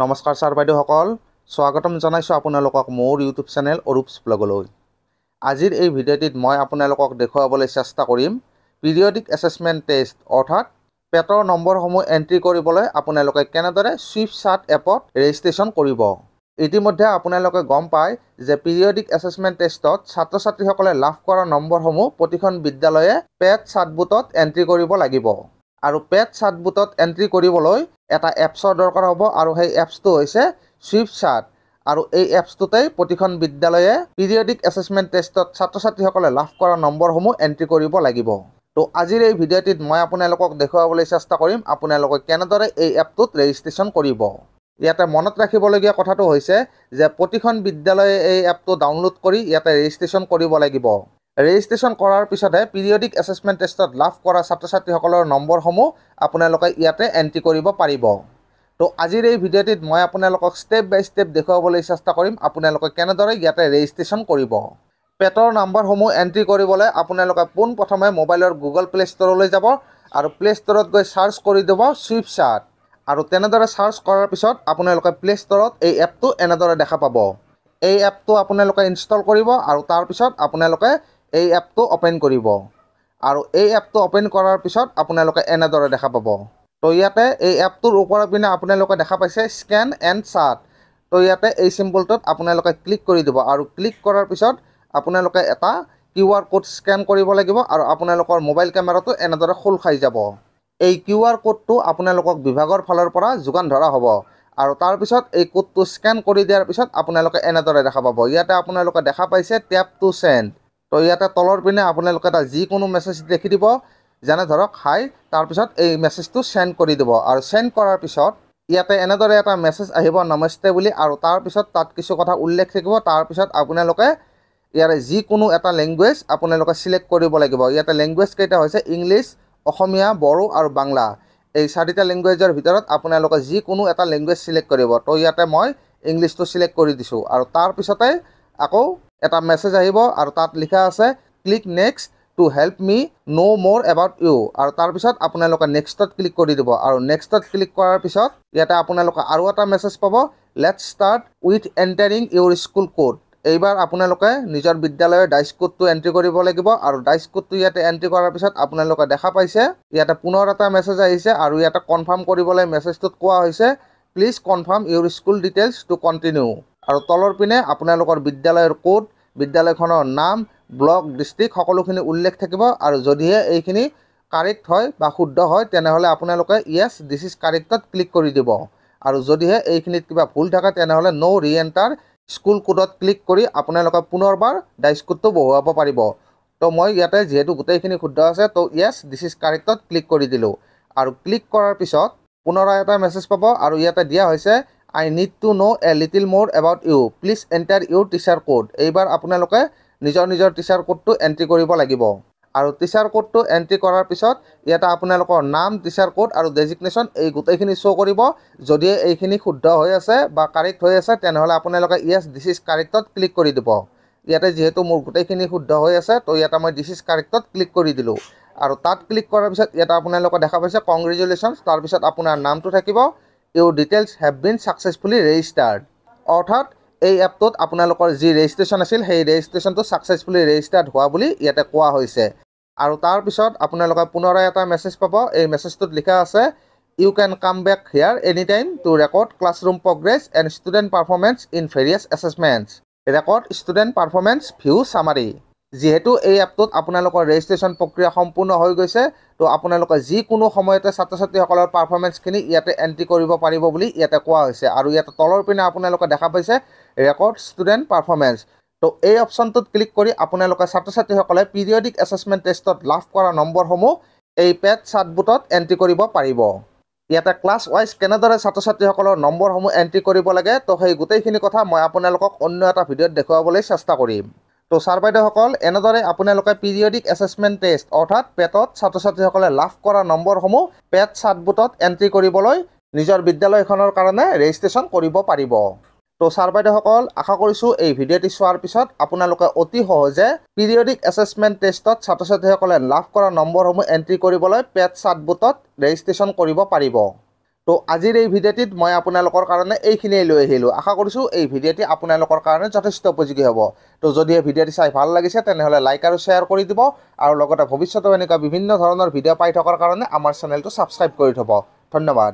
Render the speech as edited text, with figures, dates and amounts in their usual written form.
নমস্কাৰ ছাৰ বাইদেউসকল, স্বাগতম জনাইছোঁ আপোনালোকক মোৰ ইউটিউব চেনেল অৰূপছ ব্লগলৈ। আজিৰ এই ভিডিঅ'টিত মই আপোনালোকক দেখুৱাবলৈ চেষ্টা কৰিম পিৰিয়ডিক এছেছমেণ্ট টেষ্ট অৰ্থাৎ পেটৰ নম্বৰসমূহ এণ্ট্ৰি কৰিবলৈ আপোনালোকে কেনেদৰে ছুইফচাৰ্ট এপত ৰেজিষ্ট্ৰেশ্যন কৰিব। ইতিমধ্যে আপোনালোকে গম পায় যে পিৰিয়ডিক এছেছমেণ্ট টেষ্টত ছাত্ৰ ছাত্ৰীসকলে লাভ কৰা নম্বৰসমূহ প্ৰতিখন বিদ্যালয়ে পেট চাৰ্টবুকত এণ্ট্ৰি কৰিব লাগিব। আৰু পেট চাৰ্টবুকত এণ্ট্ৰি কৰিবলৈ এটা এপছৰ দৰকাৰ হ'ব আৰু সেই এপছটো হৈছে ছুইফচাৰ্ট। আৰু এই এপছটোতেই প্ৰতিখন বিদ্যালয়ে পিৰিয়ডিক এছেছমেণ্ট টেষ্টত ছাত্ৰ ছাত্ৰীসকলে লাভ কৰা নম্বৰসমূহ এণ্ট্ৰি কৰিব লাগিব। তো আজিৰ এই ভিডিঅ'টিত মই আপোনালোকক দেখুৱাবলৈ চেষ্টা কৰিম আপোনালোকে কেনেদৰে এই এপটোত ৰেজিষ্ট্ৰেশ্যন কৰিব। ইয়াতে মনত ৰাখিবলগীয়া কথাটো হৈছে যে প্ৰতিখন বিদ্যালয়ে এই এপটো ডাউনলোড কৰি ইয়াতে ৰেজিষ্ট্ৰেশ্যন কৰিব লাগিব। ৰেজিষ্ট্ৰেশ্যন কৰাৰ পিছতহে পিৰিয়ডিক এছেছমেণ্ট টেষ্টত লাভ কৰা ছাত্ৰ ছাত্ৰীসকলৰ নম্বৰসমূহ আপোনালোকে ইয়াতে এণ্ট্ৰি কৰিব পাৰিব। তো আজিৰ এই ভিডিঅ'টিত মই আপোনালোকক ষ্টেপ বাই ষ্টেপ দেখুৱাবলৈ চেষ্টা কৰিম আপোনালোকে কেনেদৰে ইয়াতে ৰেজিষ্ট্ৰেশ্যন কৰিব। পেটৰ নম্বৰসমূহ এণ্ট্ৰি কৰিবলৈ আপোনালোকে পোনপ্ৰথমে মোবাইলৰ গুগল প্লে ষ্ট'ৰলৈ যাব আৰু প্লে ষ্ট'ৰত গৈ চাৰ্চ কৰি দিব ছুইফচাৰ্ট। আৰু তেনেদৰে চাৰ্চ কৰাৰ পিছত আপোনালোকে প্লে ষ্ট'ৰত এই এপটো এনেদৰে দেখা পাব। এই এপটো আপোনালোকে ইনষ্টল কৰিব আৰু তাৰপিছত আপোনালোকে এই এপটো অ'পেন কৰিব। আৰু এই এপটো অ'পেন কৰাৰ পিছত আপোনালোকে এনেদৰে দেখা পাব। তো ইয়াতে এই এপটোৰ ওপৰৰ পিনে আপোনালোকে দেখা পাইছে স্কেন এণ্ড চাৰ্ট। তো ইয়াতে এই চিম্বলটোত আপোনালোকে ক্লিক কৰি দিব আৰু ক্লিক কৰাৰ পিছত আপোনালোকে এটা QR কোড স্কেন কৰিব লাগিব আৰু আপোনালোকৰ মোবাইল কেমেৰাটো এনেদৰে খোল খাই যাব। এই QR কোডটো আপোনালোকক বিভাগৰ ফালৰ পৰা যোগান ধৰা হ'ব। আৰু তাৰপিছত এই কোডটো স্কেন কৰি দিয়াৰ পিছত আপোনালোকে এনেদৰে দেখা পাব। ইয়াতে আপোনালোকে দেখা পাইছে টেপ টু চেণ্ড। তো ইয়াতে তলৰ পিনে আপোনালোকে এটা যিকোনো মেছেজ লিখি দিব, যেনে ধৰক হাই, তাৰপিছত এই মেছেজটো চেণ্ড কৰি দিব। আৰু চেণ্ড কৰাৰ পিছত ইয়াতে এনেদৰে এটা মেছেজ আহিব নমস্তে বুলি, আৰু তাৰপিছত তাত কিছু কথা উল্লেখ থাকিব। তাৰপিছত আপোনালোকে ইয়াৰে যিকোনো এটা লেংগুৱেজ আপোনালোকে ছিলেক্ট কৰিব লাগিব। ইয়াতে লেংগুৱেজ কেইটা হৈছে ইংলিছ, অসমীয়া, বড়ো আৰু বাংলা। এই চাৰিটা লেংগুৱেজৰ ভিতৰত আপোনালোকে যিকোনো এটা লেংগুৱেজ ছিলেক্ট কৰিব। তো ইয়াতে মই ইংলিছটো ছিলেক্ট কৰি দিছোঁ। আৰু তাৰপিছতে আকৌ এটা মেছেজ আহিব আৰু তাত লিখা আছে click next to help me know' মোৰ এবাউট ইউ। আৰু তাৰপিছত আপোনালোকে নেক্সটত ক্লিক কৰি দিব। আৰু নেক্সটত ক্লিক কৰাৰ পিছত ইয়াতে আপোনালোকে আৰু এটা মেছেজ পাব let's start with entering Euro school code. এইবাৰ আপোনালোকে নিজৰ বিদ্যালয়ৰ ডাইচ কোডটো এণ্ট্ৰি কৰিব লাগিব। আৰু ডাইচ কোডটো ইয়াতে এণ্ট্ৰি কৰাৰ পিছত আপোনালোকে দেখা পাইছে ইয়াতে পুনৰ এটা মেছেজ আহিছে আৰু ইয়াতে কনফাৰ্ম কৰিবলৈ মেছেজটোত কোৱা হৈছে please confirm your school details to continue. আৰু তলৰ পিনে আপোনালোকৰ বিদ্যালয়ৰ কোড, বিদ্যালয়খনৰ নাম, ব্লক, ডিষ্ট্ৰিক্ট সকলোখিনি উল্লেখ থাকিব। আৰু যদিহে এইখিনি কাৰেক্ট হয় বা শুদ্ধ হয় তেনেহ'লে আপোনালোকে য়েছ দিছ ইজ কাৰেক্টত ক্লিক কৰি দিব। আৰু যদিহে এইখিনিত কিবা ভুল থাকে তেনেহ'লে ন' ৰি এণ্টাৰ স্কুল কোডত ক্লিক কৰি আপোনালোকে পুনৰবাৰ ডাইচ কোডটো বহুৱাব পাৰিব। তো মই ইয়াতে যিহেতু গোটেইখিনি শুদ্ধ আছে তো য়েছ দিছ ইজ কাৰেক্টত ক্লিক কৰি দিলোঁ। আৰু ক্লিক কৰাৰ পিছত পুনৰাই এটা মেছেজ পাব আৰু ইয়াতে দিয়া হৈছে I need to know' a little more about you, please enter your teacher code. এইবাৰ আপোনালোকে নিজৰ টিচাৰ কোডটো এণ্ট্ৰি কৰিব লাগিব। আৰু টিচাৰ কোডটো এণ্ট্ৰি কৰাৰ পিছত ইয়াতে আপোনালোকৰ নাম, টিচাৰ কোড আৰু ডেজিগনেশ্যন এই গোটেইখিনি শ্ব' কৰিব। যদিহে এইখিনি শুদ্ধ হৈ আছে বা কাৰেক্ট হৈ আছে তেনেহ'লে আপোনালোকে য়েছ দিছ ইজ কাৰেক্টত ক্লিক কৰি দিব। ইয়াতে যিহেতু মোৰ গোটেইখিনি শুদ্ধ হৈ আছে তো ইয়াতে মই দিছ ইজ কাৰেক্টত ক্লিক কৰি দিলোঁ। আৰু তাত ক্লিক কৰাৰ পিছত ইয়াতে আপোনালোকে দেখা পাইছে কংগ্ৰেচুলেশ্যনছ। তাৰপিছত আপোনাৰ নামটো থাকিব your details have been successfully registered. অৰ্থাৎ এই এপটোত আপোনালোকৰ যি ৰেজিষ্ট্ৰেশ্যন আছিল সেই ৰেজিষ্ট্ৰেশ্যনটো ছাকচেছফুলি ৰেজিষ্টাৰ্ড হোৱা বুলি ইয়াতে কোৱা হৈছে। আৰু তাৰপিছত আপোনালোকে পুনৰাই এটা মেছেজ পাব। এই মেছেজটোত লিখা আছে you can come back here any time to record classroom progress and student performance in various assessments, record student performance view summary. যিহেতু এই এপটোত আপোনালোকৰ ৰেজিষ্ট্ৰেশ্যন প্ৰক্ৰিয়া সম্পূৰ্ণ হৈ গৈছে তো আপোনালোকে যিকোনো সময়তে ছাত্ৰ ছাত্ৰীসকলৰ পাৰফৰ্মেঞ্চখিনি ইয়াতে এণ্ট্ৰি কৰিব পাৰিব বুলি ইয়াতে কোৱা হৈছে। আৰু ইয়াতে তলৰ পিনে আপোনালোকে দেখা পাইছে ৰেকৰ্ড ষ্টুডেণ্ট পাৰফৰ্মেঞ্চ। তো এই অপশ্যনটোত ক্লিক কৰি আপোনালোকে ছাত্ৰ ছাত্ৰীসকলে পিৰিয়ডিক এছেছমেণ্ট টেষ্টত লাভ কৰা নম্বৰসমূহ এই পেট চাৰ্টবুকত এণ্ট্ৰি কৰিব পাৰিব। ইয়াতে ক্লাছ ৱাইজ কেনেদৰে ছাত্ৰ ছাত্ৰীসকলৰ নম্বৰসমূহ এণ্ট্ৰি কৰিব লাগে তো সেই গোটেইখিনি কথা মই আপোনালোকক অন্য এটা ভিডিঅ'ত দেখুৱাবলৈ চেষ্টা কৰিম। তো ছাৰ বাইদেউসকল এনেদৰে আপোনালোকে পিৰিয়ডিক এছেছমেণ্ট টেষ্ট অৰ্থাৎ পেটত ছাত্ৰ ছাত্ৰীসকলে লাভ কৰা নম্বৰসমূহ পেট চাৰ্টবুকত এণ্ট্ৰি কৰিবলৈ নিজৰ বিদ্যালয়খনৰ কাৰণে ৰেজিষ্ট্ৰেশ্যন কৰিব পাৰিব। তো ছাৰ বাইদেউসকল আশা কৰিছোঁ এই ভিডিঅ'টি চোৱাৰ পিছত আপোনালোকে অতি সহজে পিৰিয়ডিক এছেছমেণ্ট টেষ্টত ছাত্ৰ ছাত্ৰীসকলে লাভ কৰা নম্বৰসমূহ এণ্ট্ৰি কৰিবলৈ পেট চাৰ্টবুকত ৰেজিষ্ট্ৰেশ্যন কৰিব পাৰিব। তো আজিৰ এই ভিডিঅ'টিত মই আপোনালোকৰ কাৰণে এইখিনিয়ে লৈ আহিলোঁ। আশা কৰিছোঁ এই ভিডিঅ'টি আপোনালোকৰ কাৰণে যথেষ্ট উপযোগী হ'ব। তো যদি এই ভিডিঅ'টি চাই ভাল লাগিছে তেনেহ'লে লাইক আৰু শ্বেয়াৰ কৰি দিব আৰু লগতে ভৱিষ্যতেও এনেকুৱা বিভিন্ন ধৰণৰ ভিডিঅ' পাই থকাৰ কাৰণে আমাৰ চেনেলটো ছাবস্ক্ৰাইব কৰি থ'ব। ধন্যবাদ।